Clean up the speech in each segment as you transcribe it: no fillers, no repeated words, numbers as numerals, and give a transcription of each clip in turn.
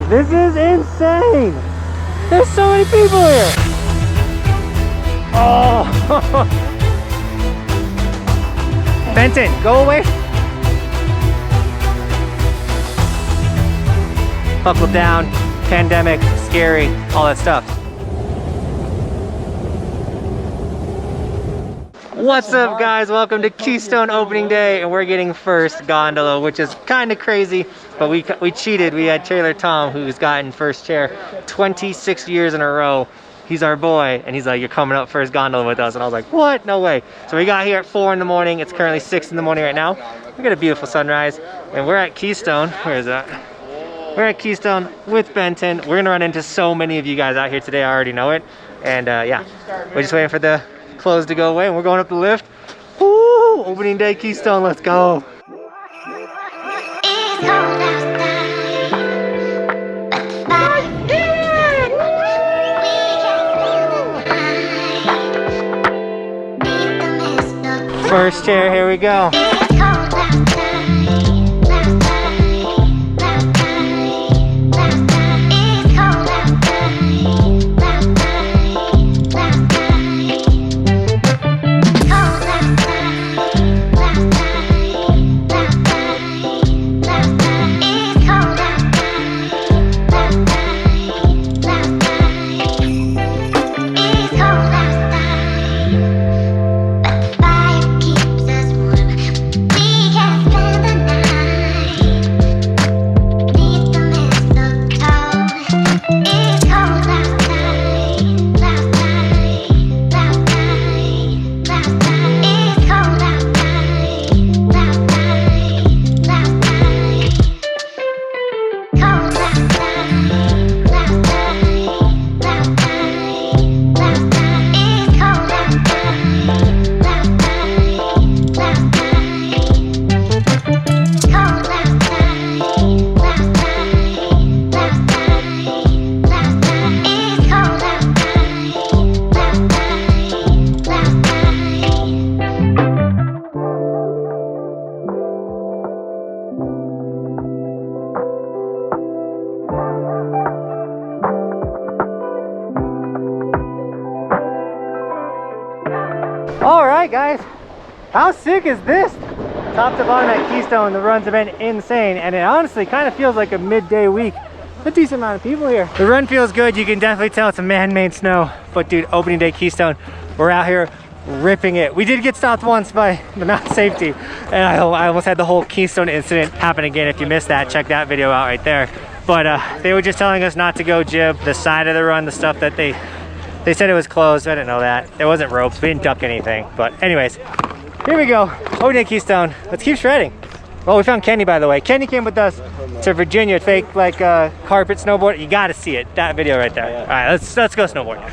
This is insane. There's so many people here. Oh. Benton, go away. Buckle down, pandemic, scary, all that stuff. What's up, guys? Welcome to Keystone opening day, and we're getting first gondola, which is kind of crazy, but we cheated. We had Taylor Tom, who's gotten first chair 26 years in a row. He's our boy, and he's like, you're coming up first gondola with us, and I was like, what? No way. So we got here at 4 in the morning. It's currently 6 in the morning right now. We got a beautiful sunrise, and we're at Keystone. Where is that? We're at Keystone with Benton. We're gonna run into so many of you guys out here today. I already know it, and yeah, we're just waiting for the clothes to go away, and we're going up the lift. Woo! Opening day Keystone, let's go. First chair, here we go. Alright guys, how sick is this? Top to bottom at Keystone, the runs have been insane, and it honestly kind of feels like a midday week. A decent amount of people here. The run feels good, you can definitely tell it's a man-made snow, but dude, opening day Keystone, we're out here ripping it. We did get stopped once by the Mount Safety, and I almost had the whole Keystone incident happen again. If you missed that, check that video out right there. But they were just telling us not to go jib the side of the run, the stuff that they said it was closed. I didn't know that. There wasn't ropes. We didn't duck anything. But anyways, here we go. Opening day Keystone. Let's keep shredding. Well, we found Kenny, by the way. Kenny came with us to Virginia, fake like carpet snowboard. You got to see it. That video right there. All right, let's go snowboard.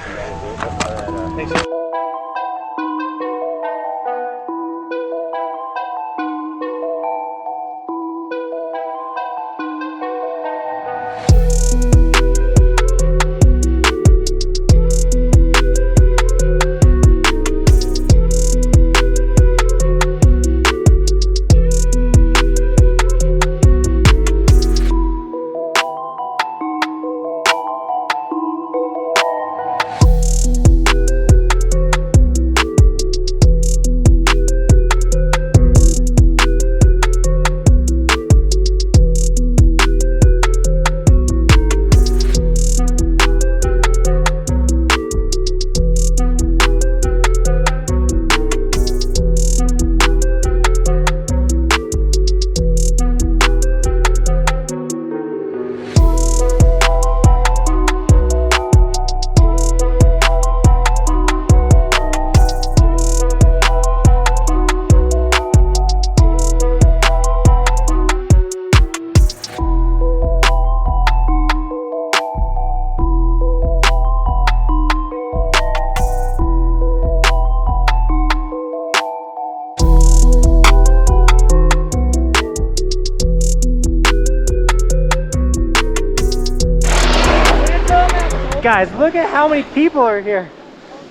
Guys, look at how many people are here.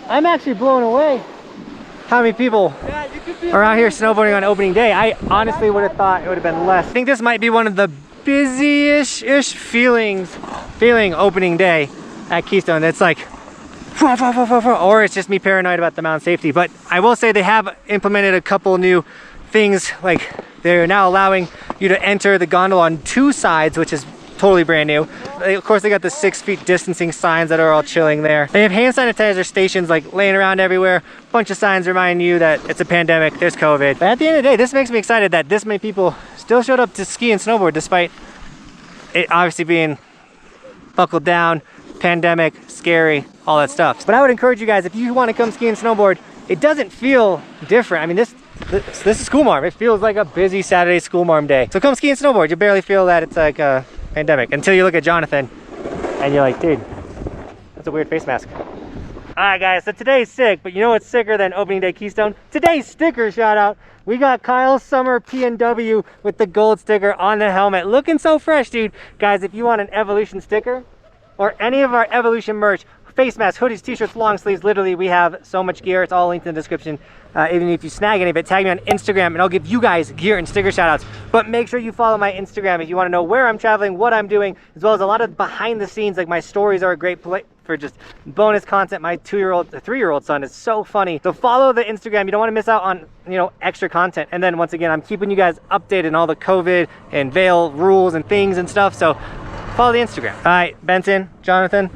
I'm actually blown away how many people are out here snowboarding on opening day. I honestly would have thought it would have been less. I think this might be one of the busy-ish feeling opening day at Keystone. It's like, or it's just me paranoid about the mountain safety. But I will say they have implemented a couple new things, like they're now allowing you to enter the gondola on 2 sides, which is totally brand new. Of course, they got the 6 feet distancing signs that are all chilling there. They have hand sanitizer stations like laying around everywhere. Bunch of signs remind you that it's a pandemic, there's COVID. But at the end of the day, this makes me excited that this many people still showed up to ski and snowboard despite it obviously being buckled down, pandemic, scary, all that stuff. But I would encourage you guys, if you want to come ski and snowboard, it doesn't feel different. I mean, this is school marm. It feels like a busy Saturday school marm day. So come ski and snowboard. You barely feel that it's like a pandemic until you look at Johnathan and you're like, dude, that's a weird face mask. All right, guys, so today's sick, but you know what's sicker than opening day Keystone? Today's sticker shout out. We got Kyle Summer PNW with the gold sticker on the helmet. Looking so fresh, dude. Guys, if you want an Evolution sticker or any of our Evolution merch, face masks, hoodies, t-shirts, long sleeves, literally we have so much gear. It's all linked in the description. Even if you snag any of it, tag me on Instagram and I'll give you guys gear and sticker shout outs. But make sure you follow my Instagram if you want to know where I'm traveling, what I'm doing, as well as a lot of behind the scenes. Like my stories are a great place for just bonus content. My 3-year-old son is so funny. So follow the Instagram. You don't want to miss out on, you know, extra content. And then once again, I'm keeping you guys updated on all the COVID and Vail rules and things and stuff. So follow the Instagram. All right, Benson, Johnathan,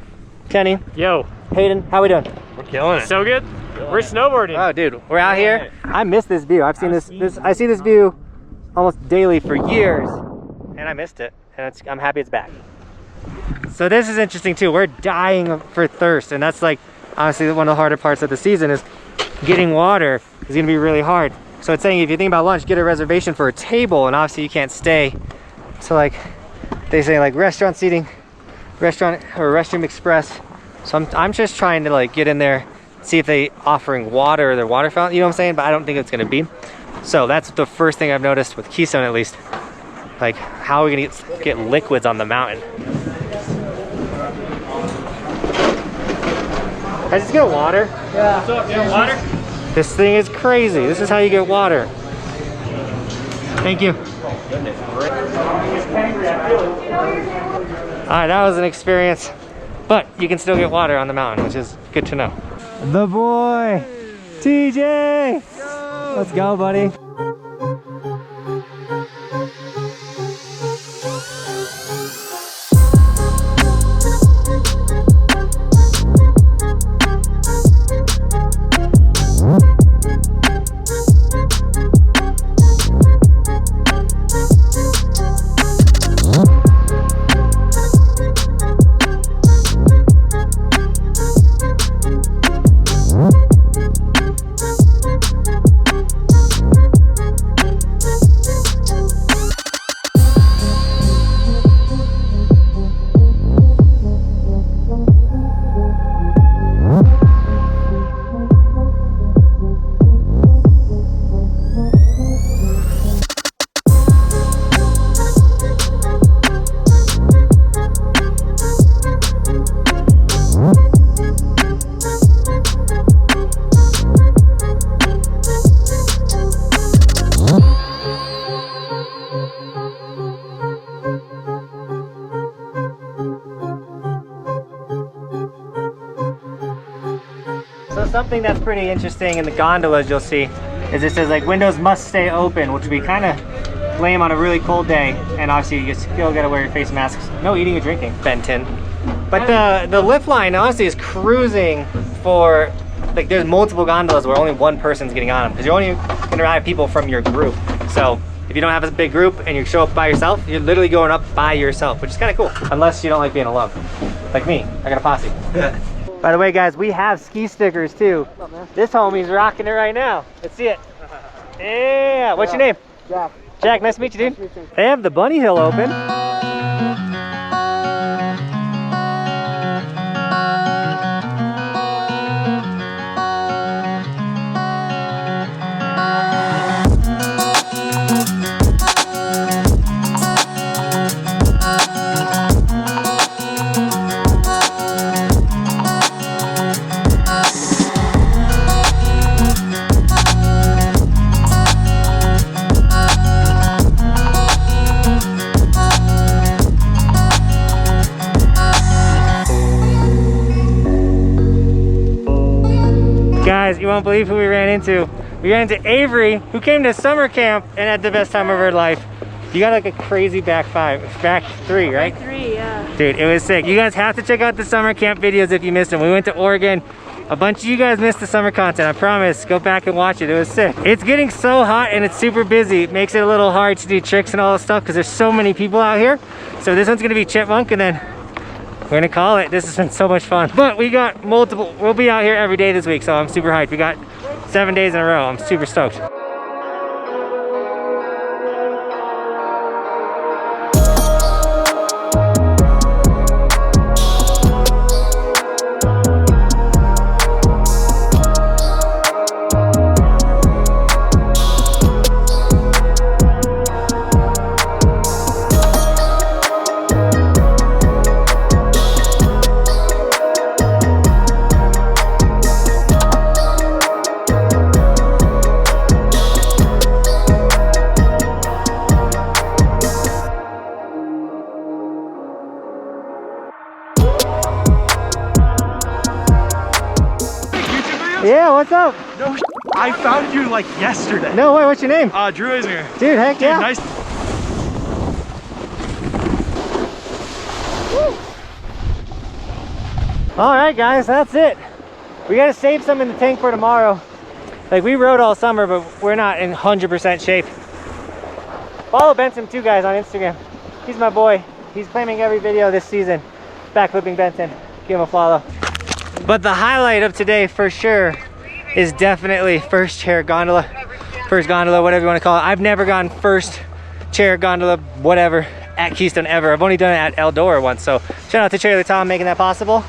Kenny. Yo. Hayden, how we doing? We're killing it. So good. We're snowboarding. Oh, dude, we're out here. I miss this view. I've seen I see this view almost daily for years, and I missed it. And I'm happy it's back. So this is interesting too. We're dying for thirst, and that's like honestly one of the harder parts of the season is getting water is gonna be really hard. So it's saying if you think about lunch, get a reservation for a table, and obviously you can't stay. So like they say like restaurant seating, restaurant or restroom express. So I'm just trying to like get in there, see if they offering water or their water fountain, you know what I'm saying? But I don't think it's gonna be. So that's the first thing I've noticed with Keystone, at least. Like, how are we gonna get liquids on the mountain? Can I just get water? Yeah. What's up? You want water? This thing is crazy. This is how you get water. Thank you. Alright, that was an experience. But you can still get water on the mountain, which is good to know. The boy, TJ. Let's go, buddy. So something that's pretty interesting in the gondolas you'll see is it says like windows must stay open, which would be kind of lame on a really cold day, and obviously you still gotta wear your face masks. No eating or drinking, Benton. But the lift line honestly is cruising for, like there's multiple gondolas where only one person's getting on them because you're only gonna have people from your group. So if you don't have a big group and you show up by yourself, you're literally going up by yourself, which is kind of cool. Unless you don't like being alone, like me. I got a posse. By the way, guys, we have ski stickers too. This homie's rocking it right now. Let's see it. Yeah. What's your name? Jack. Jack, nice to meet you, dude. Nice to meet you. They have the bunny hill open. guys, you won't believe who we ran into. We ran into Avery, who came to summer camp and had the best time of her life. You got like a crazy back three, right? Back three, yeah. Dude, it was sick. You guys have to check out the summer camp videos if you missed them. We went to Oregon. A bunch of you guys missed the summer content, I promise. Go back and watch it, it was sick. It's getting so hot and it's super busy. It makes it a little hard to do tricks and all this stuff because there's so many people out here. So this one's gonna be Chipmunk and then we're gonna call it. This has been so much fun. But we got multiple, we'll be out here every day this week, so I'm super hyped. We got 7 days in a row. I'm super stoked. Yeah, what's up? No, I found you like yesterday. No way, what's your name? Drew Isner. Dude, heck yeah. Nice. All right, guys, that's it. We gotta save some in the tank for tomorrow. Like, we rode all summer, but we're not in 100% shape. Follow Benson too, guys, on Instagram. He's my boy. He's claiming every video this season. Backflipping Benson. Give him a follow. But the highlight of today for sure is definitely first chair gondola, first gondola, whatever you want to call it. I've never gone first chair gondola, whatever, at Keystone ever. I've only done it at Eldora once. So shout out to Charlie Tom making that possible.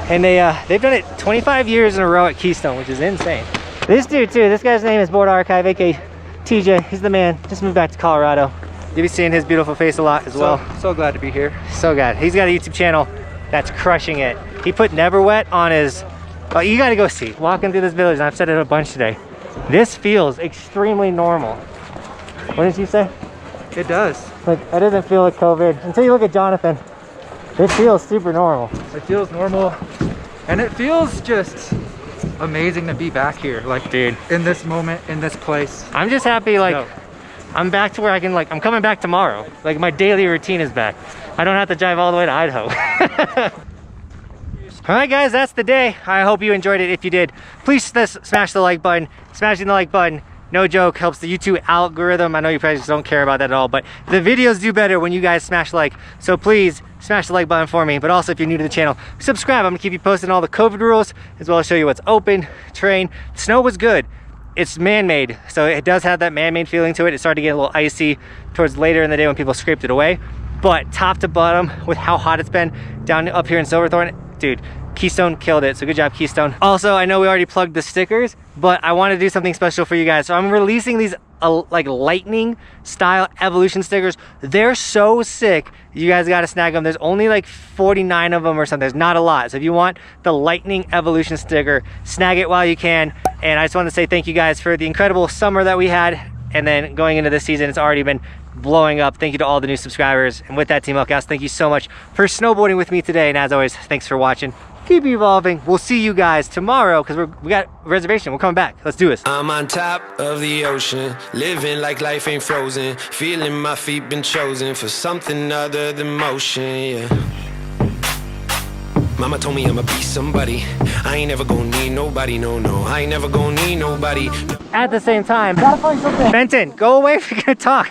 And they've done it 25 years in a row at Keystone, which is insane. This dude too, this guy's name is Board Archive, aka TJ. He's the man. Just moved back to Colorado. You'll be seeing his beautiful face a lot as well. So glad to be here. So glad. He's got a YouTube channel that's crushing it. He put Never Wet on his, oh, you gotta go see. Walking through this village, and I've said it a bunch today. This feels extremely normal. What did you say? It does. Like, it doesn't feel like COVID. Until you look at Johnathan, it feels super normal. It feels normal. And it feels just amazing to be back here. Like, dude, in this moment, in this place. I'm just happy, like, I'm back to where I can, like, I'm coming back tomorrow. Like, my daily routine is back. I don't have to drive all the way to Idaho. All right, guys, that's the day. I hope you enjoyed it. If you did, please smash the like button. Smashing the like button, no joke, helps the YouTube algorithm. I know you probably just don't care about that at all, but the videos do better when you guys smash like. So please smash the like button for me. But also, if you're new to the channel, subscribe. I'm gonna keep you posting all the COVID rules, as well as show you what's open, terrain. The snow was good. It's man-made, so it does have that man-made feeling to it. It started to get a little icy towards later in the day when people scraped it away. But top to bottom, with how hot it's been down up here in Silverthorne, dude, Keystone killed it. So good job, Keystone. Also, I know we already plugged the stickers, but I want to do something special for you guys. So I'm releasing these like lightning style evolution stickers. They're so sick. You guys got to snag them. There's only like 49 of them or something. There's not a lot. So if you want the lightning evolution sticker, snag it while you can. And I just want to say thank you guys for the incredible summer that we had. And then going into this season, it's already been blowing up. Thank you to all the new subscribers. And with that, Team Buckhouse, thank you so much for snowboarding with me today. And as always, thanks for watching. Keep evolving. We'll see you guys tomorrow because we got a reservation. We're coming back. Let's do this. I'm on top of the ocean, living like life ain't frozen, feeling my feet been chosen for something other than motion, yeah. Mama told me I'ma be somebody. I ain't never gonna need nobody, no, I ain't never gonna need nobody. At the same time, gotta find something. Benton, go away if you're gonna talk.